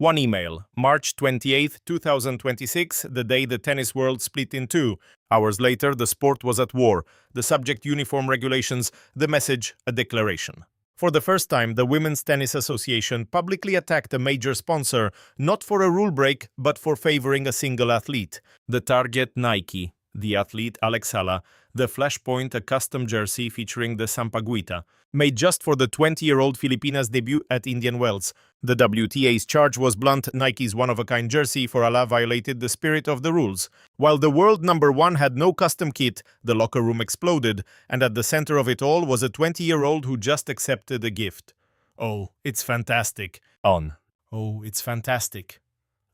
One email, March 28, 2026, the day the tennis world split in two. Hours later, the sport was at war. The subject uniform regulations, the message, a declaration. For the first time, the Women's Tennis Association publicly attacked a major sponsor, not for a rule break, but for favoring a single athlete. The target, Nike. The athlete, Alex Eala. The Flashpoint, a custom jersey featuring the Sampaguita, made just for the 20-year-old Filipina's debut at Indian Wells. The WTA's charge was blunt: Nike's one-of-a-kind jersey for Eala violated the spirit of the rules. While the world number one had no custom kit, the locker room exploded, and at the center of it all was a 20-year-old who just accepted a gift. Oh, it's fantastic. Oh, it's fantastic.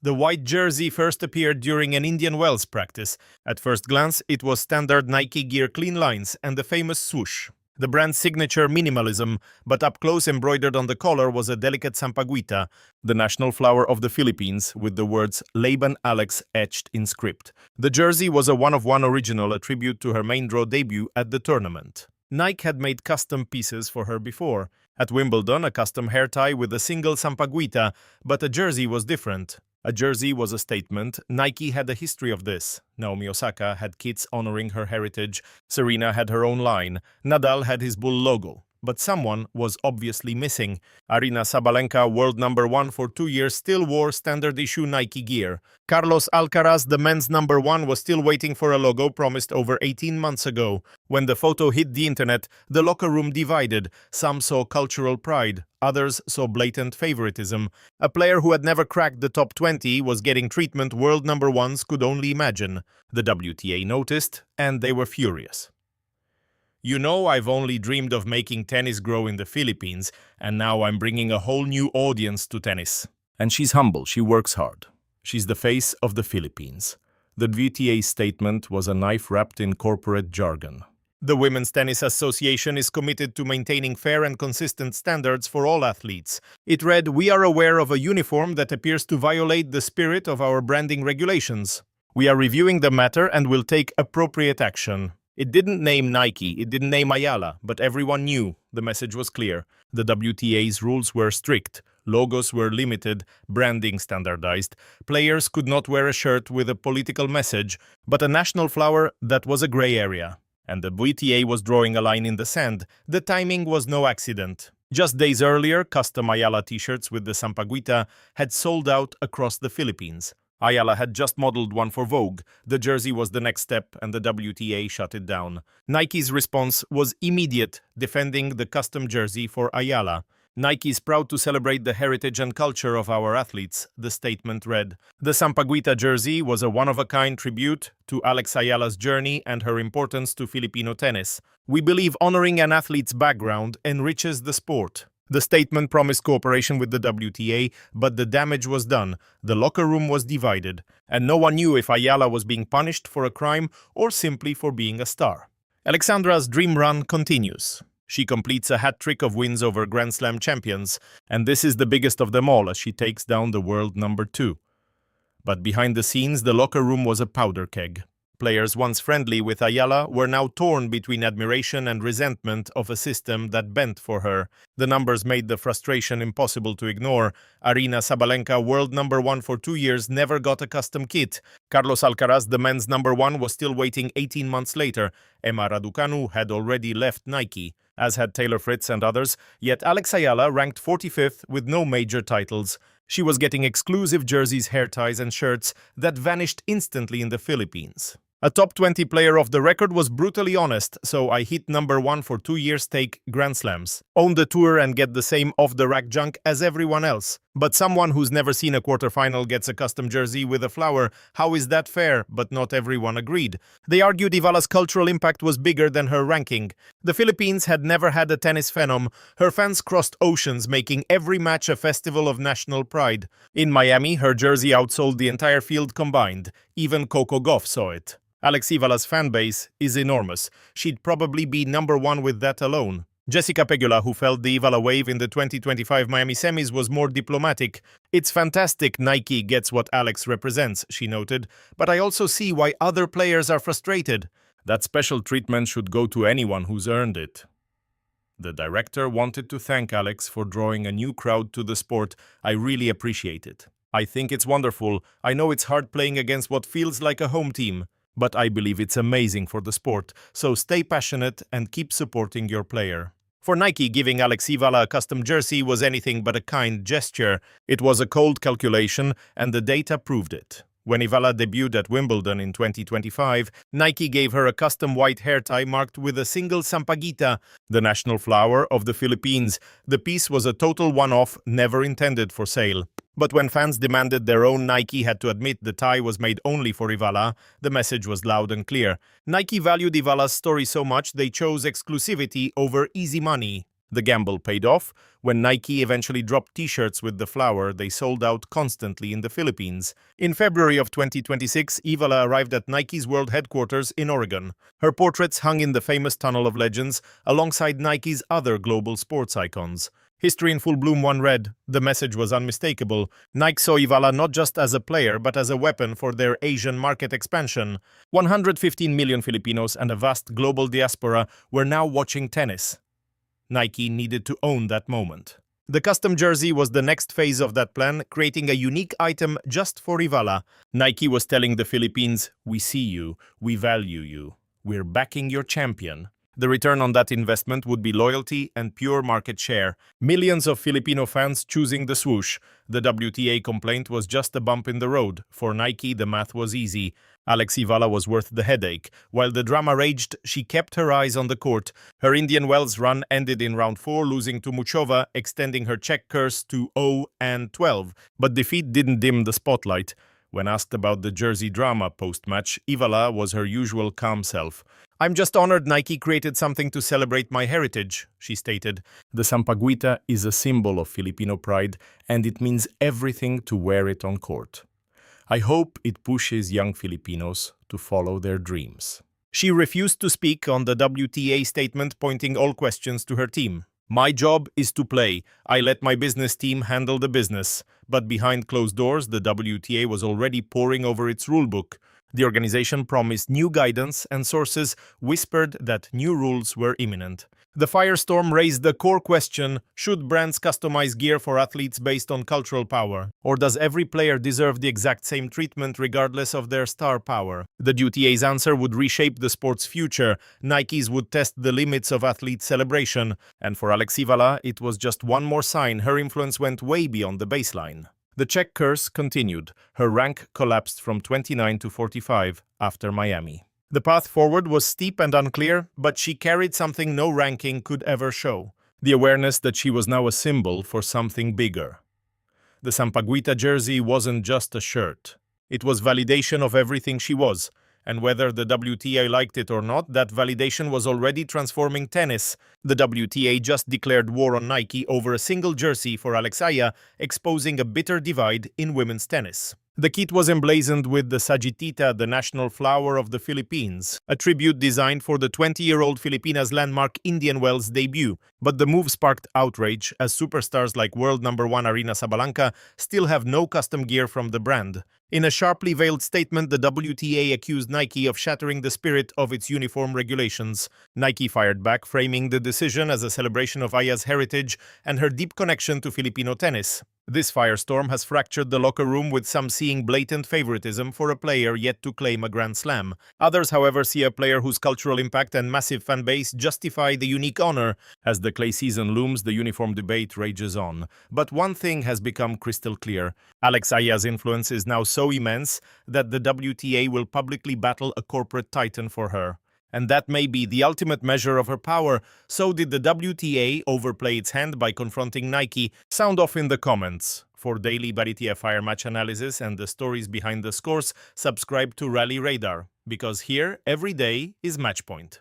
The white jersey first appeared during an Indian Wells practice. At first glance, it was standard Nike gear, clean lines, and the famous swoosh, the brand's signature minimalism, but up close, embroidered on the collar, was a delicate Sampaguita, the national flower of the Philippines, with the words Laban Alex etched in script. The jersey was a one-of-one original, a tribute to her main draw debut at the tournament. Nike had made custom pieces for her before. At Wimbledon, a custom hair tie with a single Sampaguita, but a jersey was different. A jersey was a statement. Nike had a history of this. Naomi Osaka had kits honoring her heritage. Serena had her own line. Nadal had his bull logo. But someone was obviously missing. Aryna Sabalenka, world number one for 2 years, still wore standard issue Nike gear. Carlos Alcaraz, the men's number one, was still waiting for a logo promised over 18 months ago. When the photo hit the internet, the locker room divided. Some saw cultural pride. Others saw blatant favoritism. A player who had never cracked the top 20 was getting treatment world number ones could only imagine. The WTA noticed, and they were furious. You know, I've only dreamed of making tennis grow in the Philippines, and now I'm bringing a whole new audience to tennis. And she's humble, she works hard. She's the face of the Philippines. The WTA's statement was a knife wrapped in corporate jargon. The Women's Tennis Association is committed to maintaining fair and consistent standards for all athletes. It read, "We are aware of a uniform that appears to violate the spirit of our branding regulations. We are reviewing the matter and will take appropriate action." It didn't name Nike, it didn't name Eala, but everyone knew. The message was clear. The WTA's rules were strict. Logos were limited, branding standardized. Players could not wear a shirt with a political message, but a national flower that was a gray area. And the WTA was drawing a line in the sand. The timing was no accident. Just days earlier, custom Eala t-shirts with the Sampaguita had sold out across the Philippines. Eala had just modeled one for Vogue. The jersey was the next step, and the WTA shut it down. Nike's response was immediate, defending the custom jersey for Eala. Nike is proud to celebrate the heritage and culture of our athletes, the statement read. The Sampaguita jersey was a one-of-a-kind tribute to Alex Eala's journey and her importance to Filipino tennis. We believe honoring an athlete's background enriches the sport. The statement promised cooperation with the WTA, but the damage was done. The locker room was divided, and no one knew if Eala was being punished for a crime or simply for being a star. Alexandra's dream run continues. She completes a hat-trick of wins over Grand Slam champions, and this is the biggest of them all as she takes down the world number 2. But behind the scenes, the locker room was a powder keg. Players once friendly with Eala were now torn between admiration and resentment of a system that bent for her. The numbers made the frustration impossible to ignore. Aryna Sabalenka, world number one for 2 years, never got a custom kit. Carlos Alcaraz, the men's number one, was still waiting 18 months later. Emma Raducanu had already left Nike, as had Taylor Fritz and others, yet Alex Eala ranked 45th with no major titles. She was getting exclusive jerseys, hair ties, and shirts that vanished instantly in the Philippines. A top 20 player off the record was brutally honest, so I hit number one for 2 years, take Grand Slams, own the tour and get the same off-the-rack junk as everyone else. But someone who's never seen a quarterfinal gets a custom jersey with a flower. How is that fair? But not everyone agreed. They argued Eala's cultural impact was bigger than her ranking. The Philippines had never had a tennis phenom. Her fans crossed oceans, making every match a festival of national pride. In Miami, her jersey outsold the entire field combined. Even Coco Gauff saw it. Alex Eala's fanbase is enormous. She'd probably be number one with that alone. Jessica Pegula, who felt the Eala wave in the 2025 Miami semis, was more diplomatic. "It's fantastic Nike gets what Alex represents," she noted, "but I also see why other players are frustrated. That special treatment should go to anyone who's earned it." The director wanted to thank Alex for drawing a new crowd to the sport. "I really appreciate it." I think it's wonderful. I know it's hard playing against what feels like a home team, but I believe it's amazing for the sport. So stay passionate and keep supporting your player. For Nike, giving Alex Eala a custom jersey was anything but a kind gesture. It was a cold calculation, and the data proved it. When Eala debuted at Wimbledon in 2025, Nike gave her a custom white hair tie marked with a single Sampaguita, the national flower of the Philippines. The piece was a total one-off, never intended for sale. But when fans demanded their own, Nike had to admit the tie was made only for Eala. The message was loud and clear. Nike valued Eala's story so much they chose exclusivity over easy money. The gamble paid off. When Nike eventually dropped t-shirts with the flower, they sold out constantly in the Philippines. In February of 2026, Eala arrived at Nike's world headquarters in Oregon. Her portraits hung in the famous Tunnel of Legends alongside Nike's other global sports icons. History in full bloom one read, the message was unmistakable. Nike saw Eala not just as a player but as a weapon for their Asian market expansion. 115 million Filipinos and a vast global diaspora were now watching tennis. Nike needed to own that moment. The custom jersey was the next phase of that plan, creating a unique item just for Eala. Nike was telling the Philippines, we see you, we value you, we're backing your champion. The return on that investment would be loyalty and pure market share. Millions of Filipino fans choosing the swoosh. The WTA complaint was just a bump in the road. For Nike, the math was easy. Alex Eala was worth the headache. While the drama raged, she kept her eyes on the court. Her Indian Wells run ended in round 4, losing to Muchova, extending her Czech curse to 0-12. But defeat didn't dim the spotlight. When asked about the jersey drama post-match, Eala was her usual calm self. I'm just honored Nike created something to celebrate my heritage, she stated. The Sampaguita is a symbol of Filipino pride, and it means everything to wear it on court. I hope it pushes young Filipinos to follow their dreams. She refused to speak on the WTA statement, pointing all questions to her team. My job is to play. I let my business team handle the business. But behind closed doors, the WTA was already poring over its rulebook. The organization promised new guidance, and sources whispered that new rules were imminent. The firestorm raised the core question, should brands customize gear for athletes based on cultural power? Or does every player deserve the exact same treatment regardless of their star power? The WTA's answer would reshape the sport's future. Nike's would test the limits of athlete celebration. And for Alex Eala, it was just one more sign her influence went way beyond the baseline. The Czech curse continued. Her rank collapsed from 29 to 45 after Miami. The path forward was steep and unclear, but she carried something no ranking could ever show. The awareness that she was now a symbol for something bigger. The Sampaguita jersey wasn't just a shirt. It was validation of everything she was. And whether the WTA liked it or not, that validation was already transforming tennis. The WTA just declared war on Nike over a single jersey for Alex Eala, exposing a bitter divide in women's tennis. The kit was emblazoned with the Sampaguita, the national flower of the Philippines, a tribute designed for the 20-year-old Filipina's landmark Indian Wells debut. But the move sparked outrage, as superstars like world number 1 Aryna Sabalenka still have no custom gear from the brand. In a sharply veiled statement, the WTA accused Nike of shattering the spirit of its uniform regulations. Nike fired back, framing the decision as a celebration of Eala's heritage and her deep connection to Filipino tennis. This firestorm has fractured the locker room, with some seeing blatant favoritism for a player yet to claim a Grand Slam. Others, however, see a player whose cultural impact and massive fan base justify the unique honor. As the clay season looms, the uniform debate rages on. But one thing has become crystal clear. Alex Eala's influence is now so immense that the WTA will publicly battle a corporate titan for her. And that may be the ultimate measure of her power. So did the WTA overplay its hand by confronting Nike? Sound off in the comments. For daily WTA Fire match analysis and the stories behind the scores, subscribe to Rally Radar, because here every day is match point.